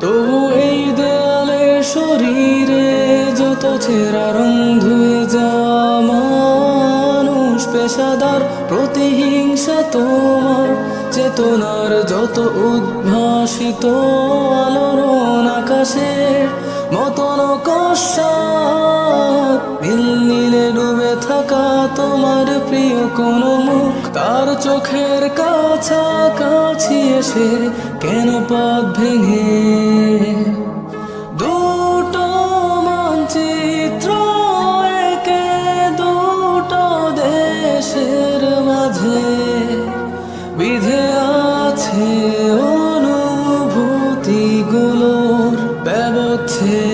তবু এই দেয়ালে শরীরে যত ছেঁড়া রং ধুয়ে যাওয়া মানুষ পেশাদার প্রতিহিংসা তোমার চেতনার যত উদ্ভাসিত আলোড়ন আকাশের মতন কষাত নীল নীলে ডুবে থাকা তোমার প্রিয় কোন মুখ তার চোখের কাছাকাছি এসে কেন পথ ভেঙে দুটো মানচিত্র একে দুটো দেশের মাঝে বিধে আছে অনুভূতিগুলোর ব্যবচ্ছেদ।